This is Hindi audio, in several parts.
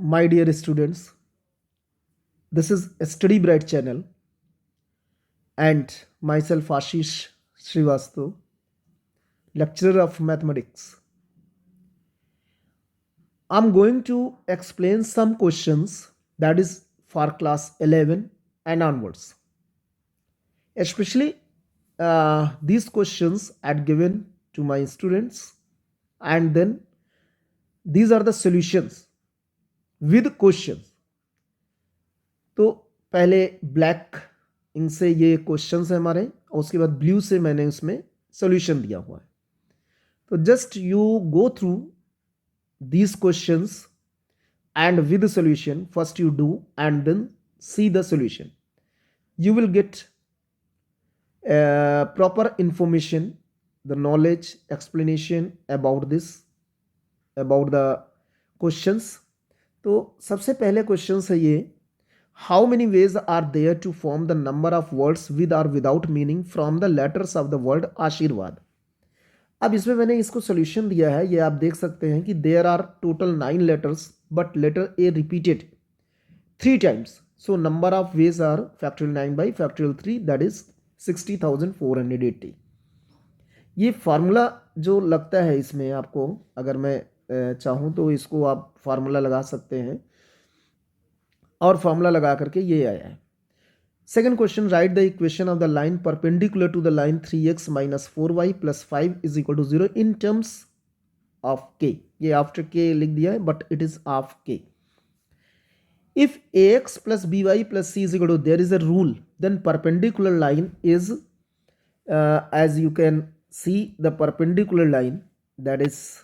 My dear students, this is a Study Bright channel and myself Ashish Srivastav, lecturer of mathematics. I'm going to explain some questions that is for class 11 and onwards. Especially these questions are given to my students, and then these are the solutions with questions. तो पहले ब्लैक इंक से ये क्वेश्चंस है हमारे, और उसके बाद ब्लू से मैंने उसमें सॉल्यूशन दिया हुआ है. तो just you go through these questions and with the solution. First you do and then see the solution. You will get proper information, the knowledge, explanation about this, about the questions. तो सबसे पहले क्वेश्चन है ये, how many ways are there to form the number of words with or without meaning from the letters of the word आशीर्वाद. अब इसमें मैंने इसको सोल्यूशन दिया है, ये आप देख सकते हैं कि there are total 9 letters but letter A repeated 3 times. So number of ways are factorial 9 by factorial 3, that is 60,480. ये फार्मूला जो लगता है इसमें आपको, अगर मैं चाहूँ तो इसको आप फार्मूला लगा सकते हैं, और फार्मूला लगा करके ये आया है. Second question, write the equation of the line perpendicular to the line 3x minus 4y plus 5 is equal to 0 in terms of k. ये after k लिख दिया है, but it is of k. If ax plus by plus c is equal to, there is a rule, then perpendicular line is, as you can see, the perpendicular line, that is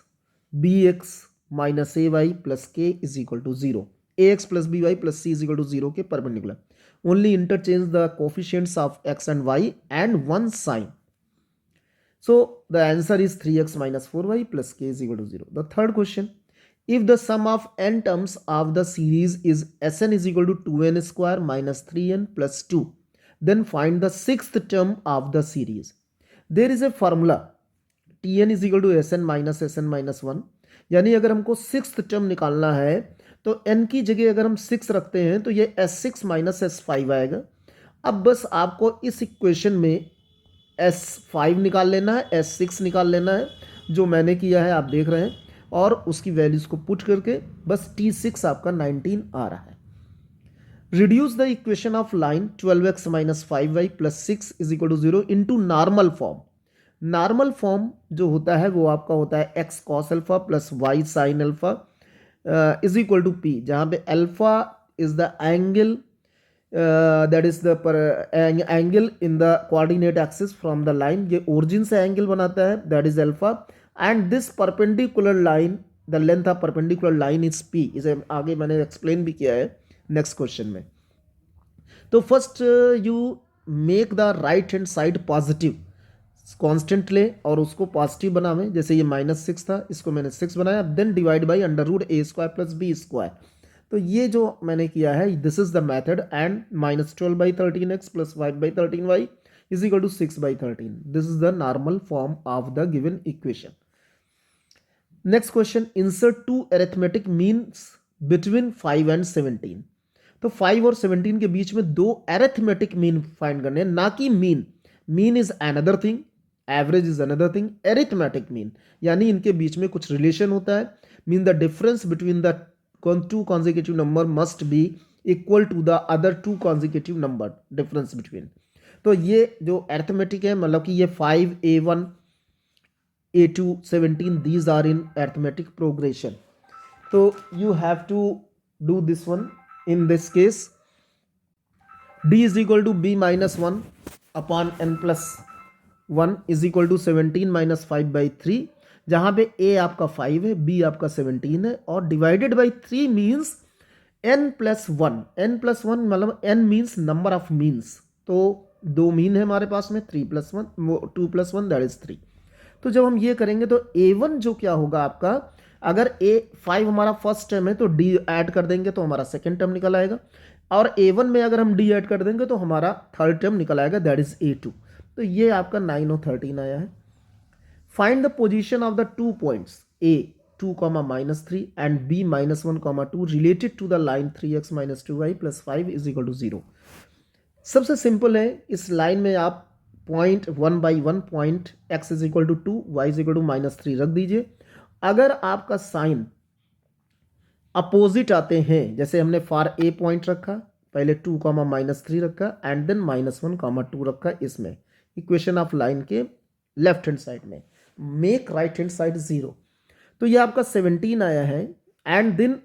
bx minus ay plus k is equal to 0. ax plus by plus c is equal to 0 के perpendicular. Only interchange the coefficients of x and y and one sign. So the answer is 3x minus 4y plus k is equal to 0. The third question, if the sum of n terms of the series is Sn is equal to 2n square minus 3n plus 2, then find the sixth term of the series. There is a formula Tn is equal to Sn minus 1. यानी अगर हमको सिक्स्थ टर्म निकालना है तो n की जगह अगर हम 6 रखते हैं तो ये S6 माइनस S5 आएगा. अब बस आपको इस इक्वेशन में S5 निकाल लेना है, S6 निकाल लेना है, जो मैंने किया है आप देख रहे हैं, और उसकी वैल्यूज को पुट करके बस T6 आपका 19 आ रहा है. Reduce the equation of line 12x minus 5y plus 6 is equal to 0 into normal form. Normal form जो होता है वो आपका होता है x cos alpha plus y sin alpha is equal to p, जहाँ पे alpha is the angle that is the angle in the coordinate axis from the line. ये origin से angle बनाता है, that is alpha, and this perpendicular line, the length of perpendicular line is p. इसे आगे मैंने explain भी किया है next question में. तो first you make the right hand side positive, constant ले और उसको पॉजिटिव बनावे. जैसे ये -6 था, इसको मैंने 6 बनाया, then divide by under root A square plus B square. तो ये जो मैंने किया है, this is the method, and -12/13x plus 5/13y is equal to 6/13. This is the normal form of the given equation. Next question, insert 2 arithmetic means between 5 and 17. तो 5 और 17 के बीच में 2 अरिथमेटिक मीन फाइंड करने, ना कि mean. Mean is another thing, average is another thing. Arithmetic mean यानी इनके बीच में कुछ रिलेशन होता है. Mean the difference between the 2 consecutive number must be equal to the other 2 consecutive number difference between. तो ये जो अरिथमेटिक है, मतलब कि ये 5, A1, A2, 17, these are in arithmetic progression. तो you have to do this one. In this case, d is equal to b minus 1 upon n plus 1 is equal to 17 minus 5/3, जहां पे a आपका 5 है, b आपका 17 है, और divided by 3 means n plus 1. n plus 1 मतलब n means number of means. तो 2 मीन है हमारे पास में, 3 प्लस 1, 2 प्लस 1 दैट इज 3. तो जब हम ये करेंगे तो a1 जो क्या होगा आपका, अगर a5 हमारा फर्स्ट टर्म है तो d ऐड कर देंगे तो हमारा सेकेंड टर्म निकल आएगा, और a1 में अगर हम d ऐड कर देंगे तो हमारा थर्ड टर्म निकल आएगा, दैट इज a2. तो ये आपका 9 और 13 आया है. Find the position of the 2 points A 2 comma minus 3 and b minus 1 comma 2 related to the line 3x minus 2y plus 5 is equal to 0। सबसे सिंपल है, इस लाइन में आप point 1 by 1 point x is equal to 2 y is equal to minus 3 रख दीजिए। अगर आपका साइन अपोजिट आते हैं, जैसे हमने फॉर ए पॉइंट रखा, पहले 2 कॉमा माइनस 3 रखा एंड देन माइनस 1 कॉमा 2 रखा, इसमें इक्वेशन ऑफ लाइन के लेफ्ट हैंड साइड में मेक राइट हैंड साइड 0। तो ये आपका 17 आया है and then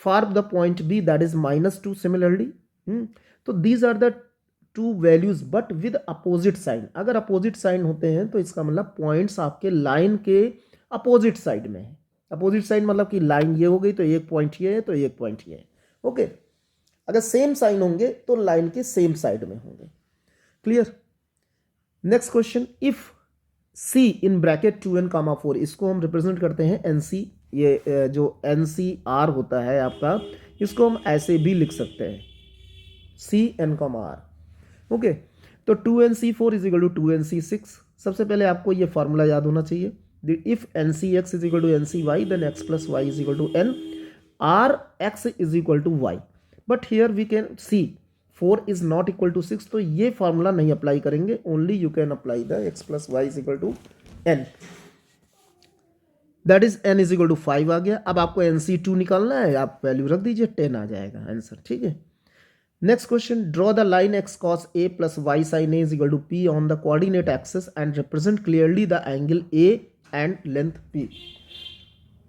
for the point B that is minus 2 similarly. तो these are the two values but with opposite sign. अगर अपोजिट साइन होते हैं तो इसका मतलब पॉइंट्स आपके लाइन के अपोजिट साइड में है। अपोजिट साइड मतलब कि लाइन ये हो गई तो एक पॉइंट ये है तो एक पॉइंट ये है। ओके, अगर सेम साइन होंगे तो लाइन के सेम साइड में होंगे। Clear. Next question, if C in bracket 2n कामा 4, इसको हम रिप्रेजेंट करते हैं NC। ये जो NCR होता है आपका, इसको हम ऐसे भी लिख सकते हैं CN कामा R। ओके, तो 2NC4 is equal to 2NC6। सबसे पहले आपको ये फॉर्मूला याद होना चाहिए, if NCX is equal to NCY then x plus y is equal to n, RX is equal to y। But here we can see 4 is not equal to 6, तो ये फॉर्मूला नहीं अप्लाई करेंगे, only you can apply the x plus y is equal to n, that is n is equal to 5 आ गया। अब आपको NC2 निकालना है, आप वैल्यू रख दीजिए, 10 आ जाएगा आंसर। ठीक है। Next question, draw the line x cos a plus y sin a is equal to p on the coordinate axis and represent clearly the angle a and length p।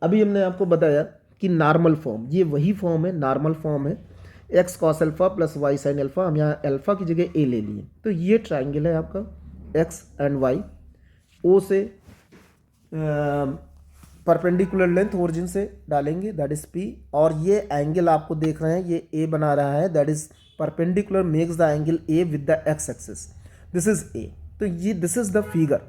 अभी हमने आपको बताया कि नॉर्मल फॉर्म, ये वही फॉर्म है, नॉर्मल फॉर्म है, x cos alpha plus y sin alpha. हम यहाँ अल्फा की जगह a ले लिए, तो ये ट्राइंगल है आपका x एंड y, o से परपेंडिकुलर लेंथ ओरिजिन से डालेंगे दैट इज p, और ये एंगल आपको देख रहे हैं ये a बना रहा है, that is perpendicular makes the angle a with the x axis, this is a। तो ये this is the figure.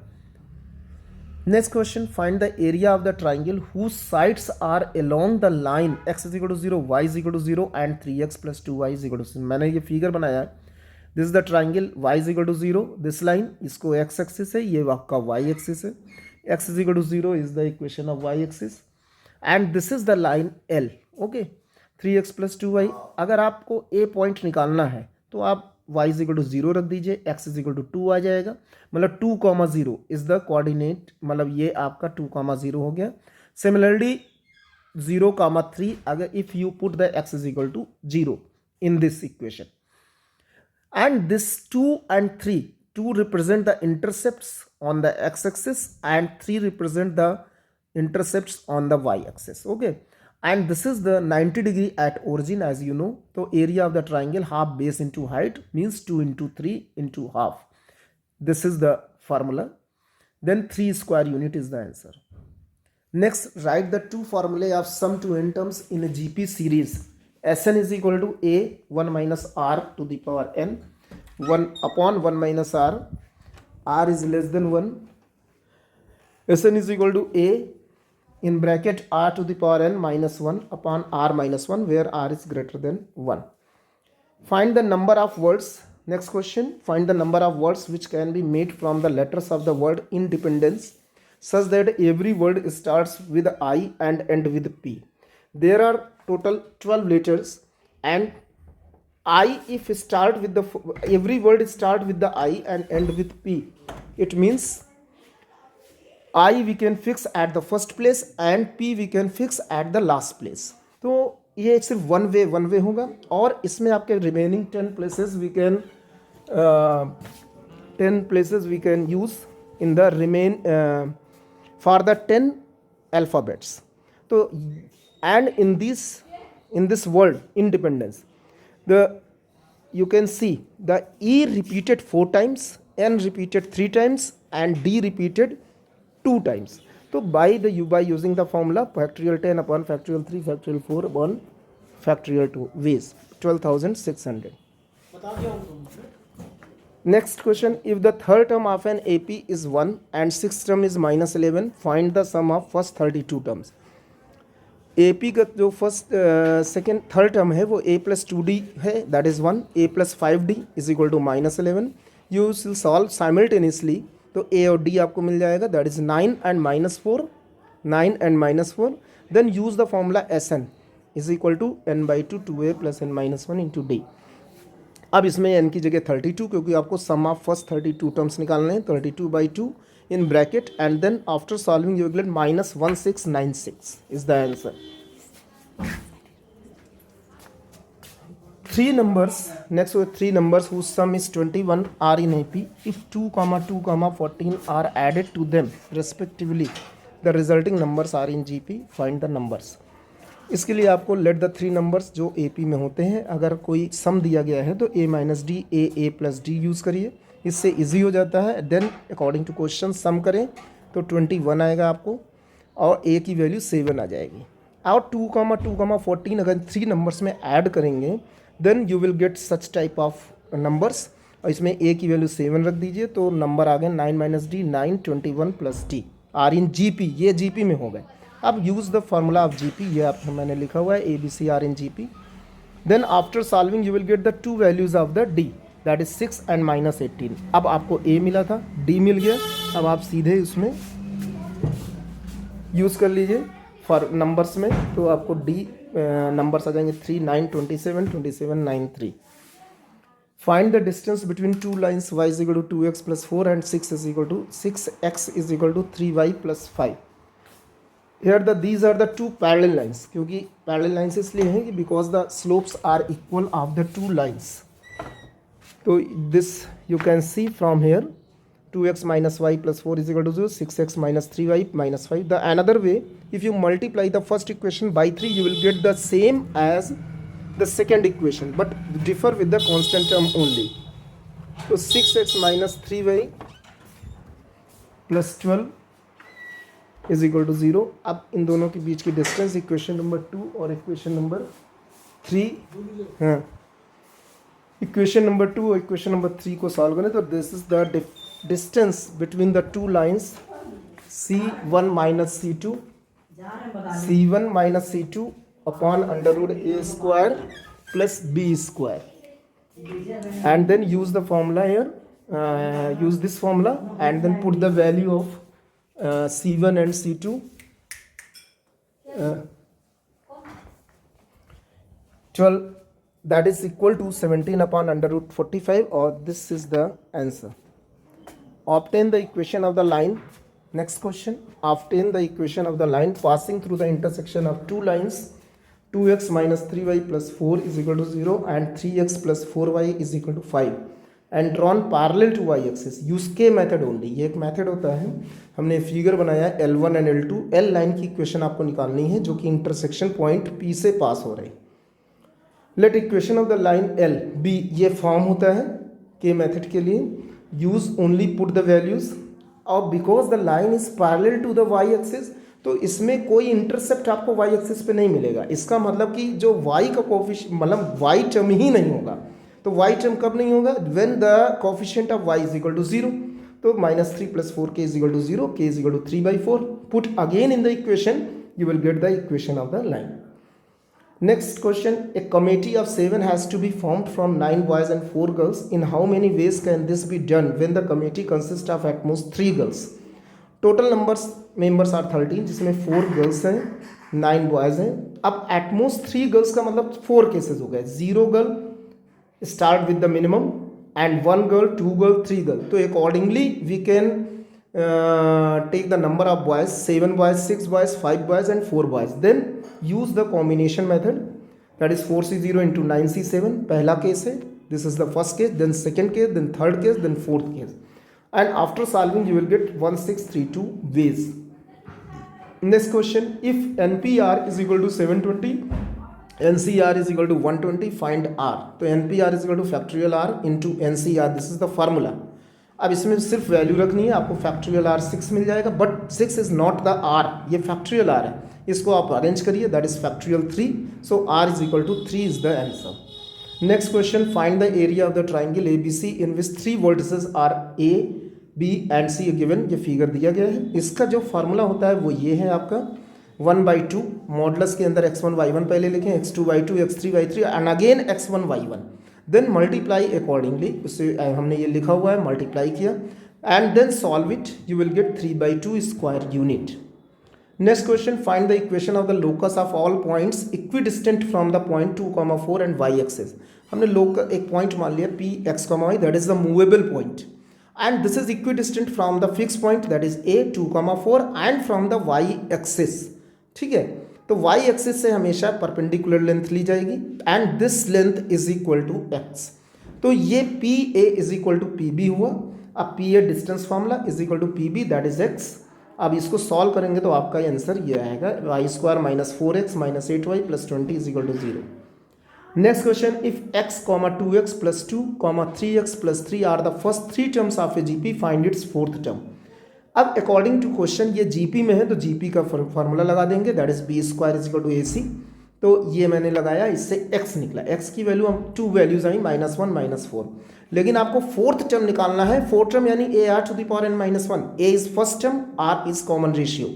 Next question, find the area of the triangle whose sides are along the line x is equal to 0 y is equal to 0 and 3x plus 2y is equal to. मैंने ये फिगर बनाया है, this is the triangle y is equal to 0, this line, इसको x एक्सिस है, ये आपका y एक्सिस है, x is equal to 0 is the equation of y axis and this is the line L। okay, 3x plus 2y। अगर आपको a पॉइंट निकालना है तो आप y is equal to 0 रख दीजिए, x is equal to 2 आ जाएगा, मतलब 2,0 is the coordinate, मतलब ये आपका 2,0 हो गया। Similarly 0,3 अगर if you put the x is equal to 0 in this equation and this 2 and 3, 2 represent the intercepts on the x-axis and 3 represent the intercepts on the y-axis। okay, and this is the 90 degree at origin as you know। so area of the triangle half base into height means 2 into 3 into half, this is the formula, then 3 square unit is the answer। next, write the two formulae of sum to n terms in a GP series। Sn is equal to a 1 minus r to the power n, 1 upon 1 minus r is less than 1, Sn is equal to a in bracket r to the power n minus 1 upon r minus 1 where r is greater than 1। Find the number of words। next question, find the number of words which can be made from the letters of the word independence such that every word starts with I and end with P। there are total 12 letters and I, if start with the every word start with the I and end with P, it means I we can fix at the first place and P we can fix at the last place। तो ये सिर्फ वन वे होगा, और इसमें आपके remaining 10 places we can 10 places we can use in the remain for the 10 alphabets। तो and in this word independence, you can see the E repeated 4 times, N repeated 3 times and D repeated 2 times। तो by using the formula factorial 10 upon factorial 3 factorial 4 upon factorial 2 ways 12,600। next question, if the third term of an AP is 1 and sixth term is minus 11, find the sum of first 32 terms। AP का जो फर्स्ट सेकेंड थर्ड टर्म है वो a प्लस 2d है, that is 1, a plus 5d is equal to minus 11। You will solve simultaneously, तो a और d आपको मिल जाएगा, that is 9 and minus 4, 9 and minus 4. Then use the formula Sn is equal to n by 2 2a plus n minus 1 into d. अब इसमें n की जगह 32, क्योंकि आपको सम ऑफ फर्स्ट 32 टर्म्स निकालने हैं. 32 by 2 in bracket, and then after solving you will get minus 1696 is the answer. 3 numbers, next with 3 numbers whose sum is 21 are in AP. If 2, 2, 14 are added to them respectively, the resulting numbers are in GP. Find the numbers. इसके लिए आपको लेट द 3 नंबर्स जो AP में होते हैं, अगर कोई सम दिया गया है तो A minus D A plus D use करिए, इससे इजी हो जाता है. देन अकॉर्डिंग टू क्वेश्चन सम करें तो 21 आएगा आपको और A की वैल्यू 7 आ जाएगी. और 2, 2, 14 अगर 3 नंबर्स में ऐड करेंगे then you will get such type of numbers. और इसमें A की वैल्यू 7 रख दीजिए तो नंबर आ गए 9 minus D 9, 21 plus D are in GP. ये GP में हो गए. अब use the formula of GP, ये आपको मैंने लिखा हुआ है ABC are in GP. Then after solving you will get the 2 values of the D, that is 6 and minus 18. अब आपको A मिला था, D मिल गया. अब आप सीधे उसमें यूज़ कर लीजिए फॉर नंबर्स में, तो आपको D नंबर्स आ जाएंगे 3, 9, 27, 27, 9, 3. Find the distance between two lines y is equal to 2x plus 4 and 6 is equal to 6x is equal to 3y plus 5. Here these are the two parallel lines. क्योंकि parallel lines इसलिए हैं कि because the slopes are equal of the two lines. तो this you can see from here 2x minus y plus 4 is equal to 0, 6x minus 3y minus 5. The another way, if you multiply the first equation by 3 you will get the same as the second equation but differ with the constant term only. So 6x minus 3y plus 12 is equal to 0. अब इन दोनों के बीच की डिस्टेंस इक्वेशन नंबर 2 और इक्वेशन नंबर 3, हाँ, इक्वेशन नंबर 2 और इक्वेशन नंबर 3 को सॉल्व करें तो this is the distance between the two lines C1 minus C2, C1 minus C2 upon under root A square plus B square. And then use the formula here, use this formula and then put the value of C1 and C2. 12, that is equal to 17 upon under root 45, or this is the answer. Obtain the equation of the line. Next question. Obtain the equation of the line passing through the intersection of two lines. 2x minus 3y plus 4 is equal to 0 and 3x plus 4y is equal to 5 and drawn parallel to y axis. use k method only. ये एक मेथड होता है, हमने फिगर बनाया है L1 and L2. L line की इक्वेशन आपको निकालनी है जो कि इंटरसेक्शन पॉइंट P से पास हो रही. Let equation of the line L B, ये फॉर्म होता है k मेथड के लिए. Use only put the values और because the line is parallel to the y axis तो इसमें कोई इंटरसेप्ट आपको y एक्सिस पे नहीं मिलेगा. इसका मतलब कि जो y का कोफिशिएंट मतलब y टर्म ही नहीं होगा. तो y टर्म कब नहीं होगा? When the coefficient of y is equal to 0. तो -3 + 4k is equal to 0, k is equal to 3/4. Put again in the equation, you will get the equation of the line. Next question. A committee of 7 has to be formed from 9 boys and 4 girls. In how many ways can this be done when the committee consists of at most 3 girls? Total members are 13, जिसमें 4 girls हैं, 9 boys हैं. अब at most 3 girls का मतलब 4 केसेस हो गए. 0 girl start with the minimum and 1 girl, 2 girl, 3 girl. तो accordingly we can take the number of boys, 7 boys, 6 boys, 5 boys and 4 boys. Then use the combination method, that is 4c0 into 9c7. पहला केस है, this is the first case, then second case, then third case, then fourth case, and after solving you will get 1632 ways. Next question. If NPR is equal to 720, NCR is equal to 120, find R. तो NPR is equal to factorial R into NCR. this is the formula. अब इसमें सिर्फ वैल्यू रखनी है, आपको फैक्टोरियल R 6 मिल जाएगा, but 6 is not the R, ये फैक्टोरियल R है. इसको आप अरेंज करिए, that is factorial 3. So R is equal to 3 is the answer. Next question. Find the area of the triangle ABC in which 3 vertices are A, B and C given. ये फिगर दिया गया है. इसका जो फार्मूला होता है वो ये है आपका 1/2 मॉडुलस के अंदर x1 y1 पहले लिखें, x2 y2, x3 y3 and again x1 y1. Then multiply accordingly, उससे हमने ये लिखा हुआ है, मल्टीप्लाई किया and then solve it, you will get 3/2 square unit. Next question, find the equation of the locus of all points equidistant from the point 2,4 and Y axis. हमने लोकस एक पॉइंट मान लिया P X Y, that is the movable point, and this is equidistant from the fix point that is a 2,4 and from the Y axis. ठीक है, तो वाई एक्सिस से हमेशा परपेंडिकुलर लेंथ ली जाएगी and this length is equal to X. तो ये P A is equal to P B हुआ। अब P A distance formula is equal to P B that is X. अब इसको सॉल्व करेंगे तो आपका आंसर ये आएगा Y square minus 4x minus 8y plus 20 is equal to 0। Next question, if x, 2x plus 2, 3x plus 3 are the first three terms of A GP, find its fourth term. अब अकॉर्डिंग टू क्वेश्चन ये जीपी में है तो जीपी का फॉर्मूला लगा देंगे that is B square is equal to A C. तो ये मैंने लगाया, इससे x निकला, x की वैल्यू हम 2 वैल्यूज आई -1 -4। लेकिन आपको फोर्थ टर्म निकालना है। फोर्थ टर्म यानी A R to the power n -1। A is first term, r is common ratio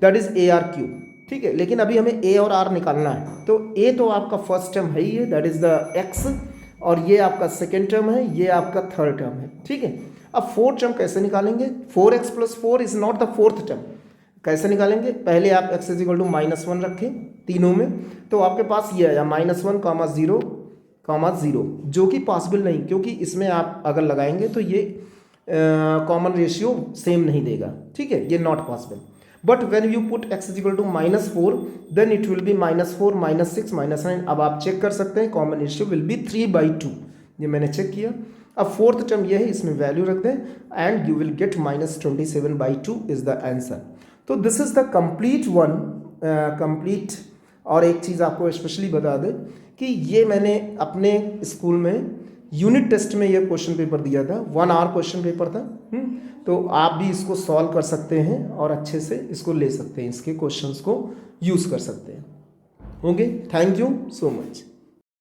that is A R cube. ठीक है, लेकिन अभी हमें a और r निकालना है। तो a तो आपका फर्स्ट टर्म है ही है दैट इज द x, और ये आपका सेकेंड टर्म है, ये आपका थर्ड टर्म है। ठीक है, अब फोर्थ टर्म कैसे निकालेंगे? 4x plus 4 is not the fourth term. कैसे निकालेंगे? पहले आप x इज इक्वल टू -1 रखें तीनों में, तो आपके पास ये आया -1, 0, 0, जो कि पॉसिबल नहीं, क्योंकि इसमें आप अगर लगाएंगे तो ये कॉमन रेशियो सेम नहीं देगा। ठीक है, ये not possible. But when you put x is equal to -4 then it will be -4, -6, -9। अब आप चेक कर सकते हैं, कॉमन रेशियो विल बी 3/2। ये मैंने चेक किया। अब फोर्थ टर्म ये है, इसमें वैल्यू रख दें and you will get -27/2 is the answer. तो this is the complete one, complete. और एक चीज़ आपको स्पेशली बता दें कि ये मैंने अपने स्कूल में यूनिट टेस्ट में ये क्वेश्चन पेपर दिया था, 1 आवर क्वेश्चन पेपर था। तो आप भी इसको सॉल्व कर सकते हैं और अच्छे से इसको ले सकते हैं, इसके क्वेश्चंस को यूज़ कर सकते हैं। Okay, thank you so much.